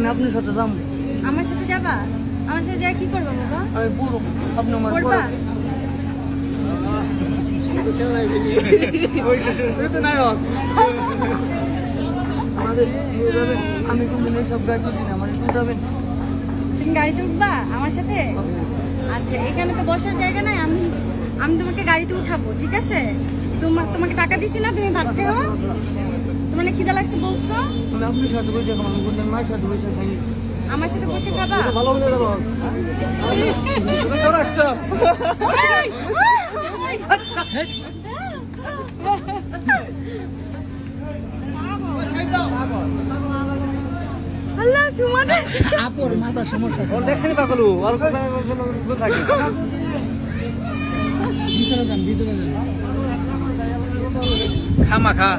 আমি আপনার সাথে যাবো। আমার সাথে যাবা? আমার সাথে যা কি করবা বাবা? আমি পুরো আপনি আমার করবা? আমি কোনদিন এইসব গাড়ি তুলি না, আমার একটু যাবেন। তুমি গাড়িতে উঠবা আমার সাথে? আচ্ছা, এখানে তো বসার জায়গা নাই, আমি আমি তোমাকে গাড়িতে উঠাবো, ঠিক আছে? তোমাকে টাকা দিছি না, তুমি ভাত খেও। তোমার খিদা লাগছে বলছো? আমি আপনার সাথে বসে খাবো, আমি কোনদিন মায়ের সাথে বসে খাইনি। আমার সাথে বসে খাবা? ভালো মনে রাখো। আল্লাহ চুমা দে। আপুর মাথা সমস্যা আছে। দেখেন পাগলু আর থাকে ভিতরে যান, ভিতরে যান। খামা খা